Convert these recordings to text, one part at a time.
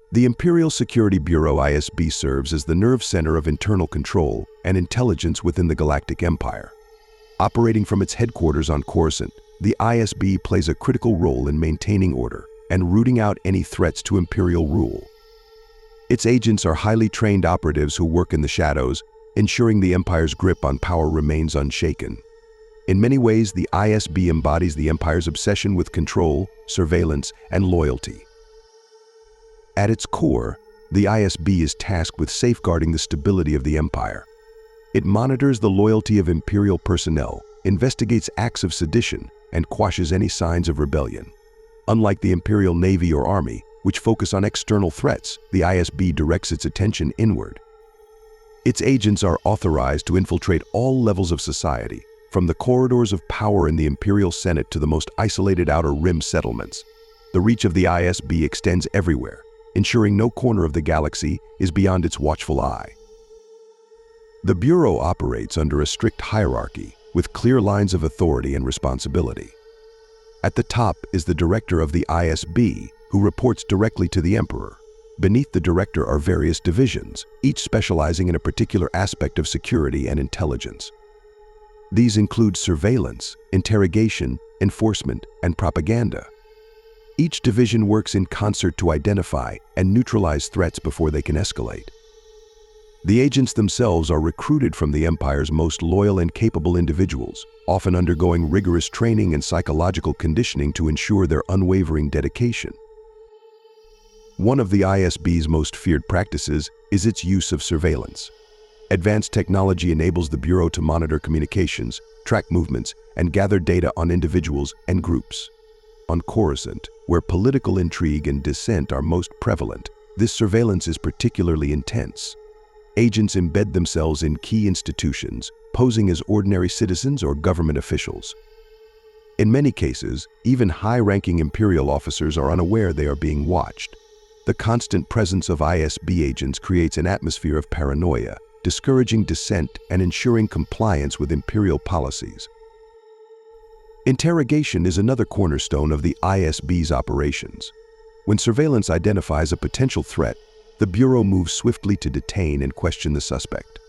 The Imperial Security Bureau (ISB) serves as the nerve center of internal control and intelligence within the Galactic Empire. Operating from its headquarters on Coruscant, the ISB plays a critical role in maintaining order and rooting out any threats to Imperial rule. Its agents are highly trained operatives who work in the shadows, ensuring the Empire's grip on power remains unshaken. In many ways, the ISB embodies the Empire's obsession with control, surveillance, and loyalty. At its core, the ISB is tasked with safeguarding the stability of the Empire. It monitors the loyalty of Imperial personnel, investigates acts of sedition, and quashes any signs of rebellion. Unlike the Imperial Navy or Army, which focus on external threats, the ISB directs its attention inward. Its agents are authorized to infiltrate all levels of society, from the corridors of power in the Imperial Senate to the most isolated outer rim settlements. The reach of the ISB extends everywhere, ensuring no corner of the galaxy is beyond its watchful eye. The Bureau operates under a strict hierarchy, with clear lines of authority and responsibility. At the top is the director of the ISB, who reports directly to the Emperor. Beneath the director are various divisions, each specializing in a particular aspect of security and intelligence. These include surveillance, interrogation, enforcement, and propaganda. Each division works in concert to identify and neutralize threats before they can escalate. The agents themselves are recruited from the Empire's most loyal and capable individuals, often undergoing rigorous training and psychological conditioning to ensure their unwavering dedication. One of the ISB's most feared practices is its use of surveillance. Advanced technology enables the Bureau to monitor communications, track movements, and gather data on individuals and groups. On Coruscant, where political intrigue and dissent are most prevalent, this surveillance is particularly intense. Agents embed themselves in key institutions, posing as ordinary citizens or government officials. In many cases, even high-ranking Imperial officers are unaware they are being watched. The constant presence of ISB agents creates an atmosphere of paranoia, discouraging dissent and ensuring compliance with Imperial policies. Interrogation is another cornerstone of the ISB's operations. When surveillance identifies a potential threat, the Bureau moves swiftly to detain and question the suspect.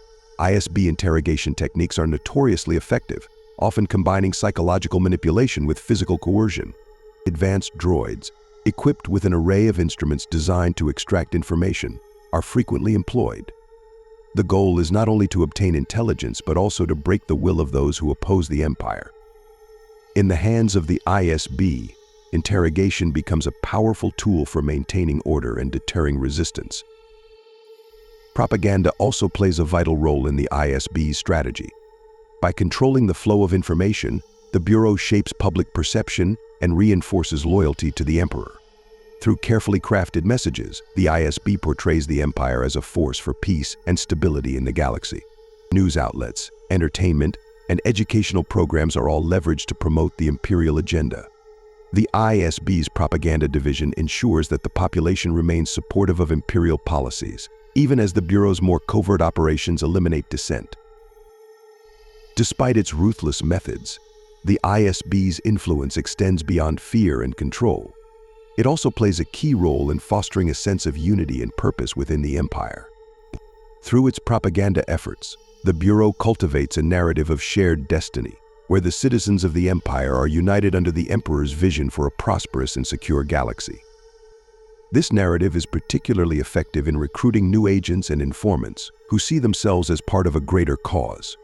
ISB interrogation techniques are notoriously effective, often combining psychological manipulation with physical coercion. Advanced droids, equipped with an array of instruments designed to extract information, are frequently employed. The goal is not only to obtain intelligence but also to break the will of those who oppose the Empire. In the hands of the ISB, interrogation becomes a powerful tool for maintaining order and deterring resistance. Propaganda also plays a vital role in the ISB's strategy. By controlling the flow of information, the Bureau shapes public perception and reinforces loyalty to the Emperor. Through carefully crafted messages, the ISB portrays the Empire as a force for peace and stability in the galaxy. News outlets, entertainment, and educational programs are all leveraged to promote the Imperial agenda. The ISB's propaganda division ensures that the population remains supportive of Imperial policies, even as the Bureau's more covert operations eliminate dissent. Despite its ruthless methods, the ISB's influence extends beyond fear and control. It also plays a key role in fostering a sense of unity and purpose within the Empire. Through its propaganda efforts, the Bureau cultivates a narrative of shared destiny, where the citizens of the Empire are united under the Emperor's vision for a prosperous and secure galaxy. This narrative is particularly effective in recruiting new agents and informants who see themselves as part of a greater cause.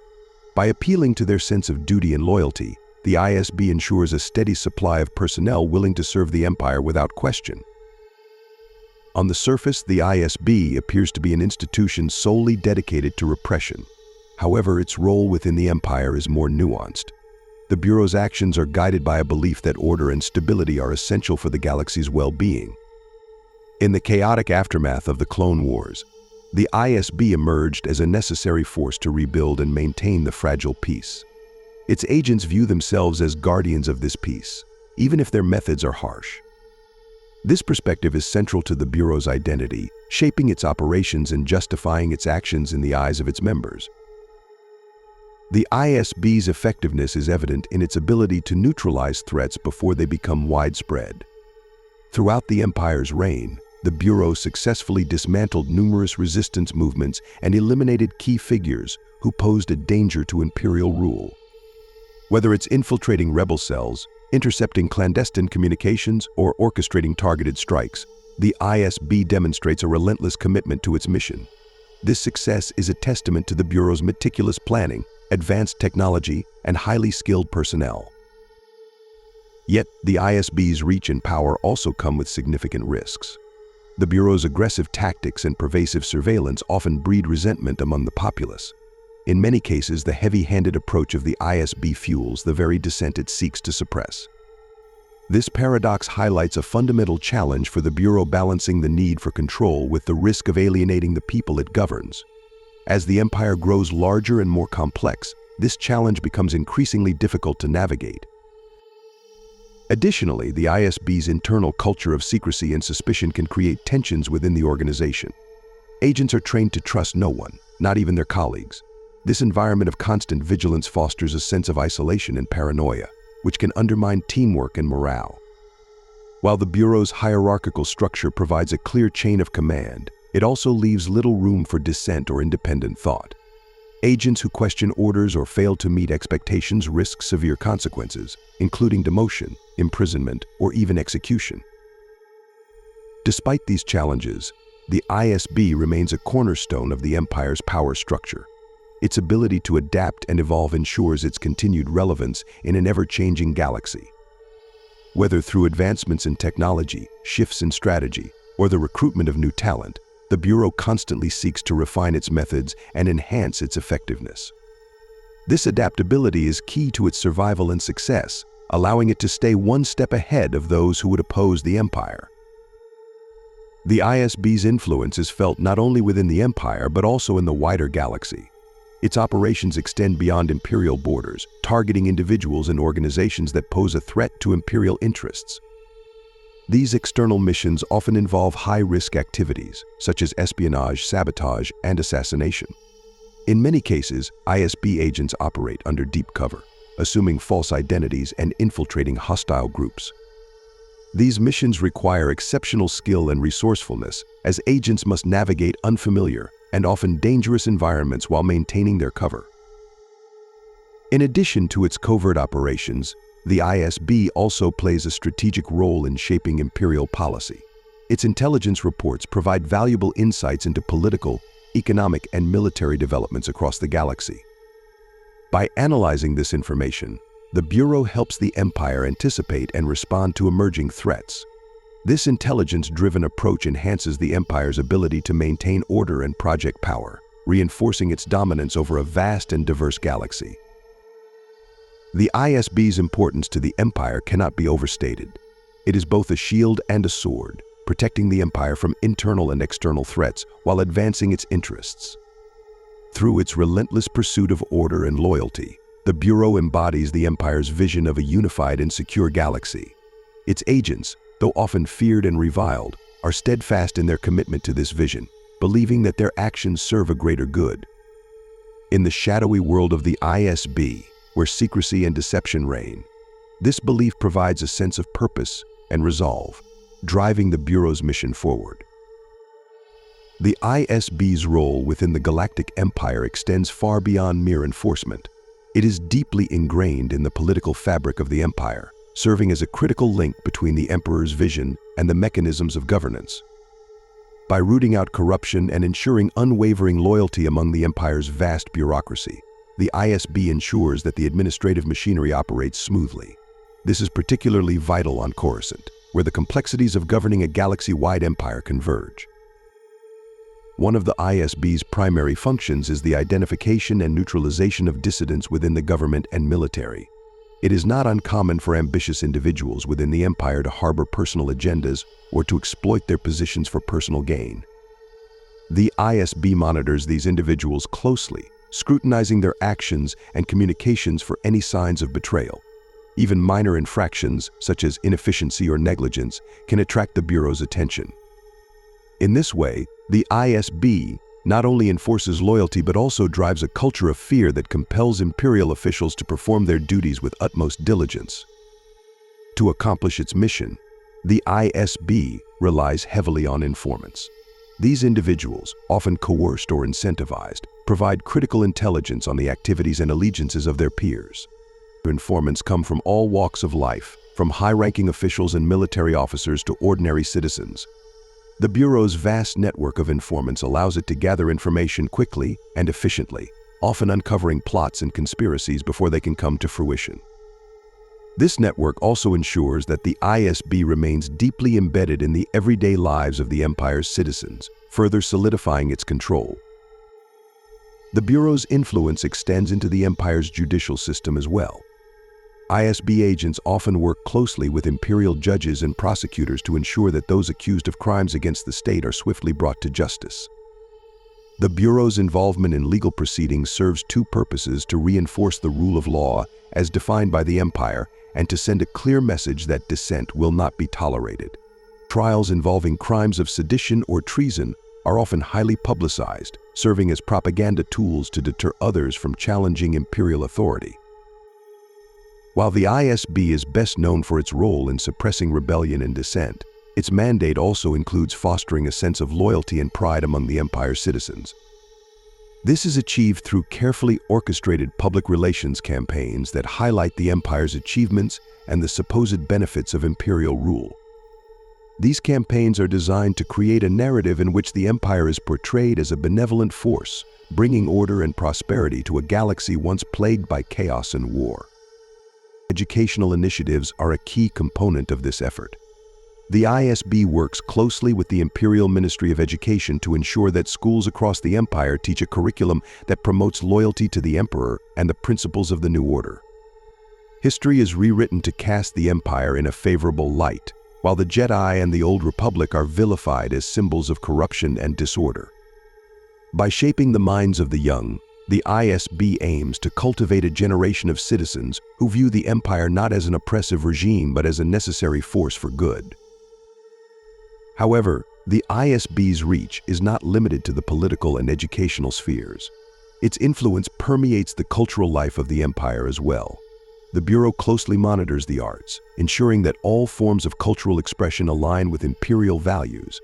By appealing to their sense of duty and loyalty, the ISB ensures a steady supply of personnel willing to serve the Empire without question. On the surface, the ISB appears to be an institution solely dedicated to repression. However, its role within the Empire is more nuanced. The Bureau's actions are guided by a belief that order and stability are essential for the galaxy's well-being. In the chaotic aftermath of the Clone Wars, the ISB emerged as a necessary force to rebuild and maintain the fragile peace. Its agents view themselves as guardians of this peace, even if their methods are harsh. This perspective is central to the Bureau's identity, shaping its operations and justifying its actions in the eyes of its members. The ISB's effectiveness is evident in its ability to neutralize threats before they become widespread. Throughout the Empire's reign, the Bureau successfully dismantled numerous resistance movements and eliminated key figures who posed a danger to imperial rule. Whether it's infiltrating rebel cells, intercepting clandestine communications, or orchestrating targeted strikes, the ISB demonstrates a relentless commitment to its mission. This success is a testament to the Bureau's meticulous planning, advanced technology, and highly skilled personnel. Yet, the ISB's reach and power also come with significant risks. The Bureau's aggressive tactics and pervasive surveillance often breed resentment among the populace. In many cases, the heavy-handed approach of the ISB fuels the very dissent it seeks to suppress. This paradox highlights a fundamental challenge for the Bureau, balancing the need for control with the risk of alienating the people it governs. As the empire grows larger and more complex, this challenge becomes increasingly difficult to navigate. Additionally, the ISB's internal culture of secrecy and suspicion can create tensions within the organization. Agents are trained to trust no one, not even their colleagues. This environment of constant vigilance fosters a sense of isolation and paranoia, which can undermine teamwork and morale. While the Bureau's hierarchical structure provides a clear chain of command, it also leaves little room for dissent or independent thought. Agents who question orders or fail to meet expectations risk severe consequences, including demotion, imprisonment, or even execution. Despite these challenges, the ISB remains a cornerstone of the Empire's power structure. Its ability to adapt and evolve ensures its continued relevance in an ever-changing galaxy. Whether through advancements in technology, shifts in strategy, or the recruitment of new talent, the Bureau constantly seeks to refine its methods and enhance its effectiveness. This adaptability is key to its survival and success, allowing it to stay one step ahead of those who would oppose the Empire. The ISB's influence is felt not only within the Empire but also in the wider galaxy. Its operations extend beyond Imperial borders, targeting individuals and organizations that pose a threat to Imperial interests. These external missions often involve high-risk activities, such as espionage, sabotage, and assassination. In many cases, ISB agents operate under deep cover, assuming false identities and infiltrating hostile groups. These missions require exceptional skill and resourcefulness, as agents must navigate unfamiliar and often dangerous environments while maintaining their cover. In addition to its covert operations, the ISB also plays a strategic role in shaping Imperial policy. Its intelligence reports provide valuable insights into political, economic, and military developments across the galaxy. By analyzing this information, the Bureau helps the Empire anticipate and respond to emerging threats. This intelligence-driven approach enhances the Empire's ability to maintain order and project power, reinforcing its dominance over a vast and diverse galaxy. The ISB's importance to the Empire cannot be overstated. It is both a shield and a sword, protecting the Empire from internal and external threats while advancing its interests. Through its relentless pursuit of order and loyalty, the Bureau embodies the Empire's vision of a unified and secure galaxy. Its agents, though often feared and reviled, are steadfast in their commitment to this vision, believing that their actions serve a greater good. In the shadowy world of the ISB, where secrecy and deception reign, this belief provides a sense of purpose and resolve, driving the Bureau's mission forward. The ISB's role within the Galactic Empire extends far beyond mere enforcement. It is deeply ingrained in the political fabric of the Empire, serving as a critical link between the Emperor's vision and the mechanisms of governance. By rooting out corruption and ensuring unwavering loyalty among the Empire's vast bureaucracy, the ISB ensures that the administrative machinery operates smoothly. This is particularly vital on Coruscant, where the complexities of governing a galaxy-wide empire converge. One of the ISB's primary functions is the identification and neutralization of dissidents within the government and military. It is not uncommon for ambitious individuals within the Empire to harbor personal agendas or to exploit their positions for personal gain. The ISB monitors these individuals closely, scrutinizing their actions and communications for any signs of betrayal. Even minor infractions, such as inefficiency or negligence, can attract the Bureau's attention. In this way, the ISB not only enforces loyalty but also drives a culture of fear that compels Imperial officials to perform their duties with utmost diligence. To accomplish its mission, The ISB relies heavily on informants. These individuals, often coerced or incentivized, provide critical intelligence on the activities and allegiances of their peers. Informants come from all walks of life, from high-ranking officials and military officers to ordinary citizens. The Bureau's vast network of informants allows it to gather information quickly and efficiently, often uncovering plots and conspiracies before they can come to fruition. This network also ensures that the ISB remains deeply embedded in the everyday lives of the Empire's citizens, further solidifying its control. The Bureau's influence extends into the Empire's judicial system as well. ISB agents often work closely with Imperial judges and prosecutors to ensure that those accused of crimes against the state are swiftly brought to justice. The Bureau's involvement in legal proceedings serves two purposes: to reinforce the rule of law as defined by the Empire and to send a clear message that dissent will not be tolerated. Trials involving crimes of sedition or treason are often highly publicized, serving as propaganda tools to deter others from challenging Imperial authority. While the ISB is best known for its role in suppressing rebellion and dissent, its mandate also includes fostering a sense of loyalty and pride among the Empire's citizens. This is achieved through carefully orchestrated public relations campaigns that highlight the Empire's achievements and the supposed benefits of Imperial rule. These campaigns are designed to create a narrative in which the Empire is portrayed as a benevolent force, bringing order and prosperity to a galaxy once plagued by chaos and war. Educational initiatives are a key component of this effort. The ISB works closely with the Imperial Ministry of Education to ensure that schools across the Empire teach a curriculum that promotes loyalty to the Emperor and the principles of the New Order. History is rewritten to cast the Empire in a favorable light, while the Jedi and the Old Republic are vilified as symbols of corruption and disorder. By shaping the minds of the young, the ISB aims to cultivate a generation of citizens who view the Empire not as an oppressive regime but as a necessary force for good. However, the ISB's reach is not limited to the political and educational spheres. Its influence permeates the cultural life of the Empire as well. The Bureau closely monitors the arts, ensuring that all forms of cultural expression align with Imperial values.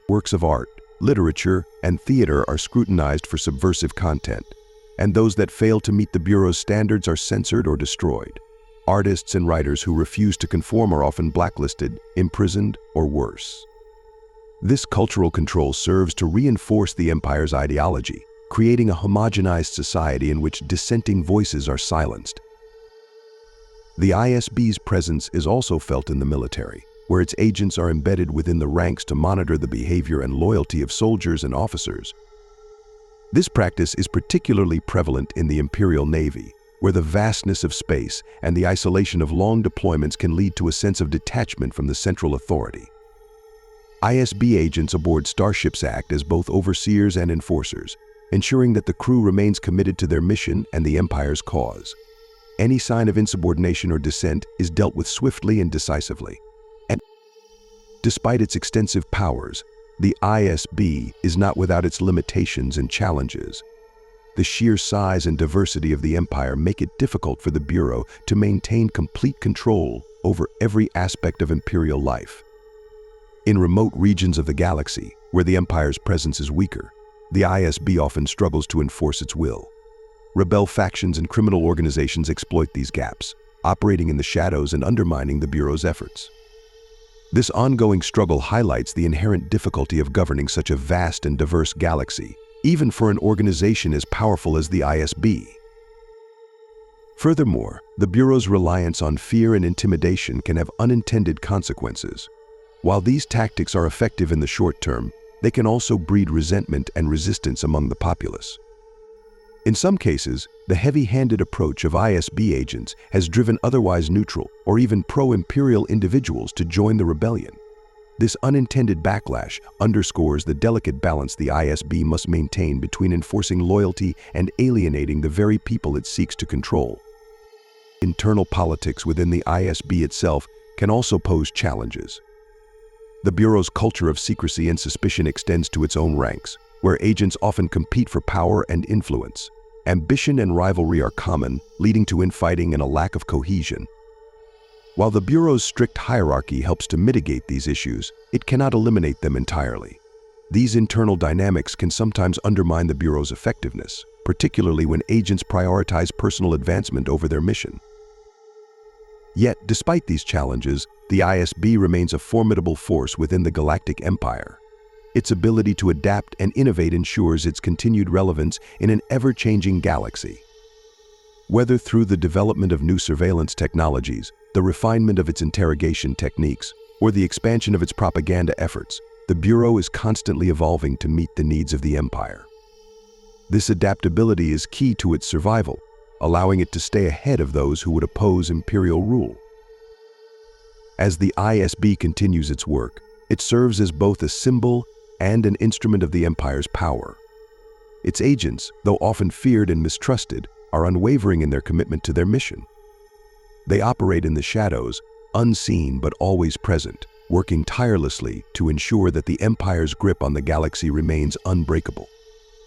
Works of art, literature, and theater are scrutinized for subversive content, and those that fail to meet the Bureau's standards are censored or destroyed. Artists and writers who refuse to conform are often blacklisted, imprisoned, or worse. This cultural control serves to reinforce the Empire's ideology, creating a homogenized society in which dissenting voices are silenced. The ISB's presence is also felt in the military, where its agents are embedded within the ranks to monitor the behavior and loyalty of soldiers and officers. This practice is particularly prevalent in the Imperial Navy, where the vastness of space and the isolation of long deployments can lead to a sense of detachment from the central authority. ISB agents aboard starships act as both overseers and enforcers, ensuring that the crew remains committed to their mission and the Empire's cause. Any sign of insubordination or dissent is dealt with swiftly and decisively. And despite its extensive powers, the ISB is not without its limitations and challenges. The sheer size and diversity of the Empire make it difficult for the Bureau to maintain complete control over every aspect of Imperial life. In remote regions of the galaxy, where the Empire's presence is weaker, the ISB often struggles to enforce its will. Rebel factions and criminal organizations exploit these gaps, operating in the shadows and undermining the Bureau's efforts. This ongoing struggle highlights the inherent difficulty of governing such a vast and diverse galaxy, even for an organization as powerful as the ISB. Furthermore, the Bureau's reliance on fear and intimidation can have unintended consequences. While these tactics are effective in the short term, they can also breed resentment and resistance among the populace. In some cases, the heavy-handed approach of ISB agents has driven otherwise neutral or even pro-imperial individuals to join the rebellion. This unintended backlash underscores the delicate balance the ISB must maintain between enforcing loyalty and alienating the very people it seeks to control. Internal politics within the ISB itself can also pose challenges. The Bureau's culture of secrecy and suspicion extends to its own ranks, where agents often compete for power and influence. Ambition and rivalry are common, leading to infighting and a lack of cohesion. While the Bureau's strict hierarchy helps to mitigate these issues, it cannot eliminate them entirely. These internal dynamics can sometimes undermine the Bureau's effectiveness, particularly when agents prioritize personal advancement over their mission. Yet, despite these challenges, the ISB remains a formidable force within the Galactic Empire. Its ability to adapt and innovate ensures its continued relevance in an ever-changing galaxy. Whether through the development of new surveillance technologies, the refinement of its interrogation techniques, or the expansion of its propaganda efforts, the Bureau is constantly evolving to meet the needs of the Empire. This adaptability is key to its survival, allowing it to stay ahead of those who would oppose Imperial rule. As the ISB continues its work, it serves as both a symbol and an instrument of the Empire's power. Its agents, though often feared and mistrusted, are unwavering in their commitment to their mission. They operate in the shadows, unseen but always present, working tirelessly to ensure that the Empire's grip on the galaxy remains unbreakable.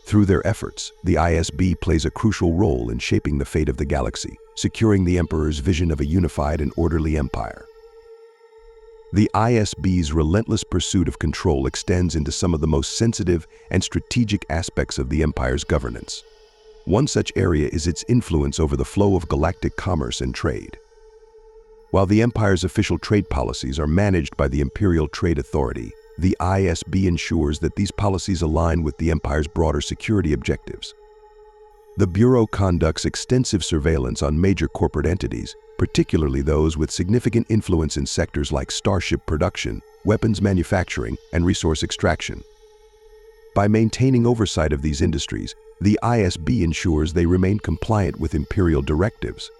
Through their efforts, the ISB plays a crucial role in shaping the fate of the galaxy, securing the Emperor's vision of a unified and orderly empire. The ISB's relentless pursuit of control extends into some of the most sensitive and strategic aspects of the Empire's governance. One such area is its influence over the flow of galactic commerce and trade. While the Empire's official trade policies are managed by the Imperial Trade Authority, the ISB ensures that these policies align with the Empire's broader security objectives. The Bureau conducts extensive surveillance on major corporate entities, particularly those with significant influence in sectors like starship production, weapons manufacturing, and resource extraction. By maintaining oversight of these industries, the ISB ensures they remain compliant with Imperial directives.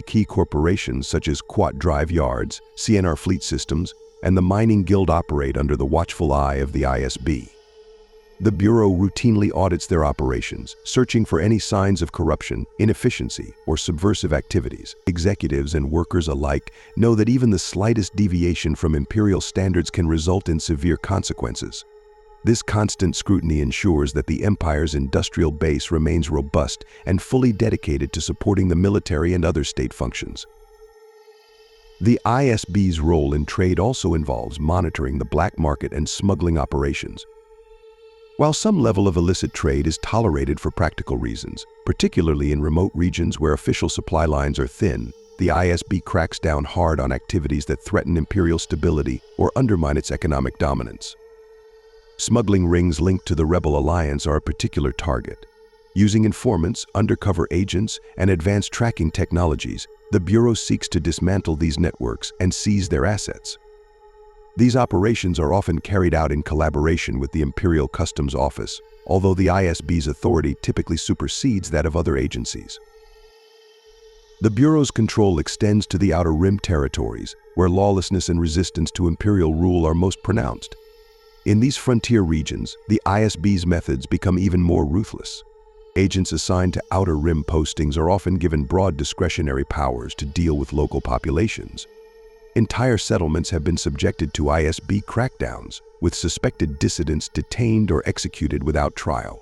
Key corporations such as Quat Drive Yards, CNR Fleet Systems, and the Mining Guild operate under the watchful eye of the ISB. The Bureau routinely audits their operations, searching for any signs of corruption, inefficiency, or subversive activities. Executives and workers alike know that even the slightest deviation from Imperial standards can result in severe consequences. This constant scrutiny ensures that the Empire's industrial base remains robust and fully dedicated to supporting the military and other state functions. The ISB's role in trade also involves monitoring the black market and smuggling operations. While some level of illicit trade is tolerated for practical reasons, particularly in remote regions where official supply lines are thin, the ISB cracks down hard on activities that threaten Imperial stability or undermine its economic dominance. Smuggling rings linked to the Rebel Alliance are a particular target. Using informants, undercover agents, and advanced tracking technologies, the Bureau seeks to dismantle these networks and seize their assets. These operations are often carried out in collaboration with the Imperial Customs Office, although the ISB's authority typically supersedes that of other agencies. The Bureau's control extends to the Outer Rim territories, where lawlessness and resistance to Imperial rule are most pronounced. In these frontier regions, the ISB's methods become even more ruthless. Agents assigned to Outer Rim postings are often given broad discretionary powers to deal with local populations. Entire settlements have been subjected to ISB crackdowns, with suspected dissidents detained or executed without trial.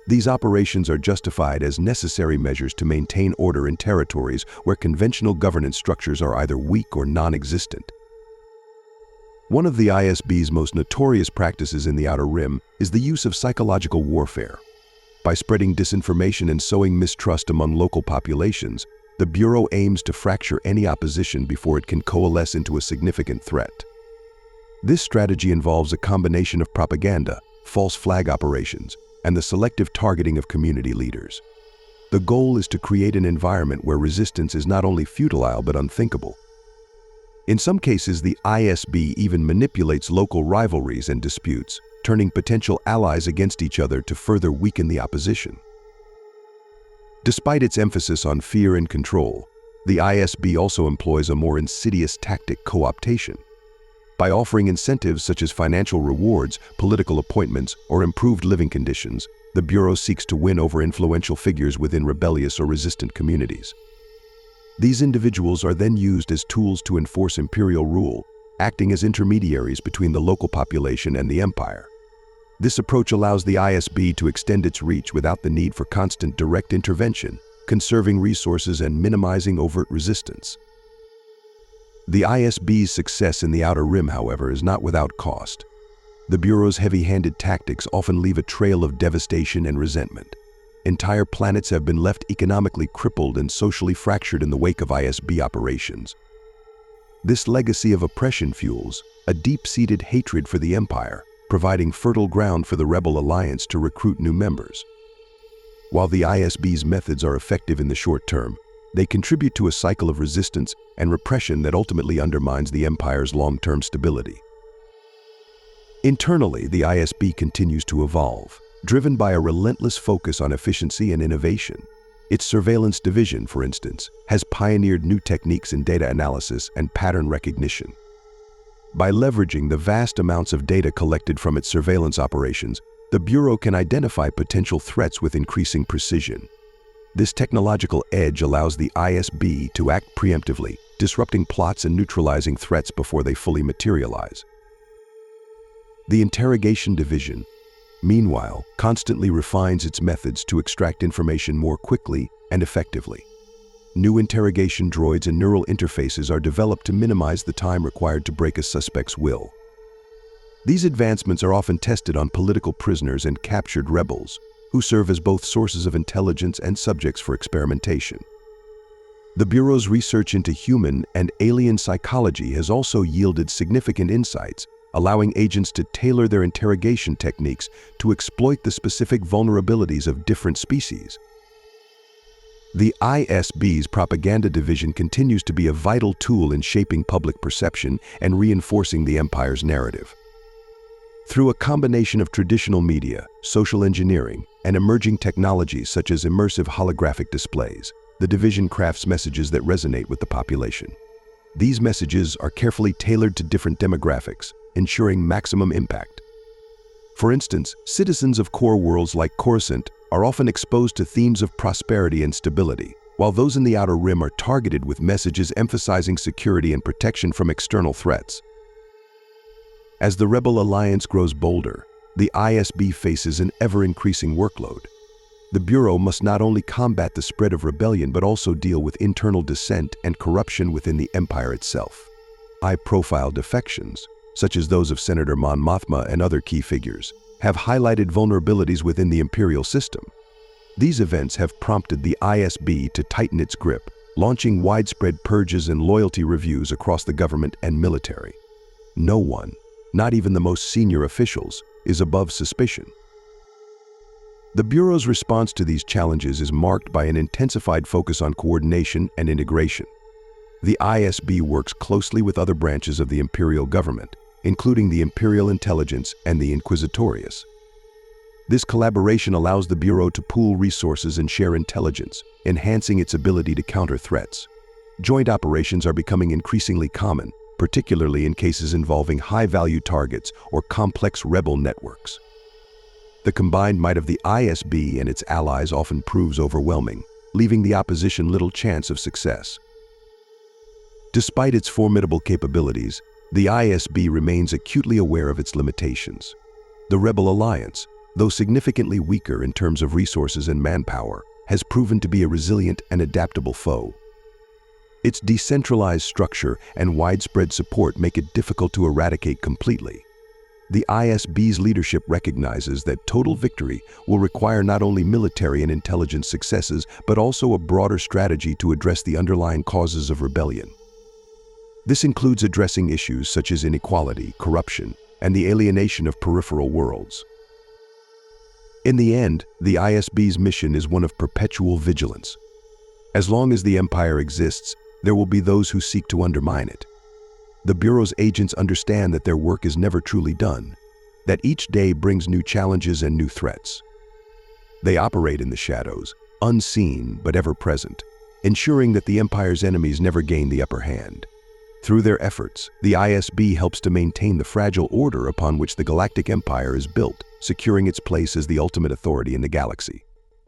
These operations are justified as necessary measures to maintain order in territories where conventional governance structures are either weak or non-existent. One of the ISB's most notorious practices in the Outer Rim is the use of psychological warfare. By spreading disinformation and sowing mistrust among local populations, the Bureau aims to fracture any opposition before it can coalesce into a significant threat. This strategy involves a combination of propaganda, false flag operations, and the selective targeting of community leaders. The goal is to create an environment where resistance is not only futile but unthinkable. In some cases, the ISB even manipulates local rivalries and disputes, turning potential allies against each other to further weaken the opposition. Despite its emphasis on fear and control, the ISB also employs a more insidious tactic: co-optation. By offering incentives such as financial rewards, political appointments, or improved living conditions, the Bureau seeks to win over influential figures within rebellious or resistant communities. These individuals are then used as tools to enforce Imperial rule, acting as intermediaries between the local population and the Empire. This approach allows the ISB to extend its reach without the need for constant direct intervention, conserving resources and minimizing overt resistance. The ISB's success in the Outer Rim, however, is not without cost. The Bureau's heavy-handed tactics often leave a trail of devastation and resentment. Entire planets have been left economically crippled and socially fractured in the wake of ISB operations. This legacy of oppression fuels a deep-seated hatred for the Empire, providing fertile ground for the Rebel Alliance to recruit new members. While the ISB's methods are effective in the short term, they contribute to a cycle of resistance and repression that ultimately undermines the Empire's long-term stability. Internally, the ISB continues to evolve, driven by a relentless focus on efficiency and innovation. Its surveillance division, for instance, has pioneered new techniques in data analysis and pattern recognition. By leveraging the vast amounts of data collected from its surveillance operations, the Bureau can identify potential threats with increasing precision. This technological edge allows the ISB to act preemptively, disrupting plots and neutralizing threats before they fully materialize. The interrogation division, meanwhile, constantly refines its methods to extract information more quickly and effectively. New interrogation droids and neural interfaces are developed to minimize the time required to break a suspect's will. These advancements are often tested on political prisoners and captured rebels, who serve as both sources of intelligence and subjects for experimentation. The Bureau's research into human and alien psychology has also yielded significant insights, allowing agents to tailor their interrogation techniques to exploit the specific vulnerabilities of different species. The ISB's propaganda division continues to be a vital tool in shaping public perception and reinforcing the Empire's narrative. Through a combination of traditional media, social engineering, and emerging technologies such as immersive holographic displays, the division crafts messages that resonate with the population. These messages are carefully tailored to different demographics, ensuring maximum impact. For instance, citizens of core worlds like Coruscant are often exposed to themes of prosperity and stability, while those in the Outer Rim are targeted with messages emphasizing security and protection from external threats. As the Rebel Alliance grows bolder, the ISB faces an ever-increasing workload. The Bureau must not only combat the spread of rebellion but also deal with internal dissent and corruption within the Empire itself. High-profile defections, such as those of Senator Mon Mothma and other key figures, have highlighted vulnerabilities within the Imperial system. These events have prompted the ISB to tighten its grip, launching widespread purges and loyalty reviews across the government and military. No one, not even the most senior officials, is above suspicion. The Bureau's response to these challenges is marked by an intensified focus on coordination and integration. The ISB works closely with other branches of the Imperial government, including the Imperial Intelligence and the Inquisitorius. This collaboration allows the Bureau to pool resources and share intelligence, enhancing its ability to counter threats. Joint operations are becoming increasingly common, particularly in cases involving high-value targets or complex rebel networks. The combined might of the ISB and its allies often proves overwhelming, leaving the opposition little chance of success. Despite its formidable capabilities, the ISB remains acutely aware of its limitations. The Rebel Alliance, though significantly weaker in terms of resources and manpower, has proven to be a resilient and adaptable foe. Its decentralized structure and widespread support make it difficult to eradicate completely. The ISB's leadership recognizes that total victory will require not only military and intelligence successes, but also a broader strategy to address the underlying causes of rebellion. This includes addressing issues such as inequality, corruption, and the alienation of peripheral worlds. In the end, the ISB's mission is one of perpetual vigilance. As long as the Empire exists, there will be those who seek to undermine it. The Bureau's agents understand that their work is never truly done, that each day brings new challenges and new threats. They operate in the shadows, unseen but ever present, ensuring that the Empire's enemies never gain the upper hand. Through their efforts, the ISB helps to maintain the fragile order upon which the Galactic Empire is built, securing its place as the ultimate authority in the galaxy.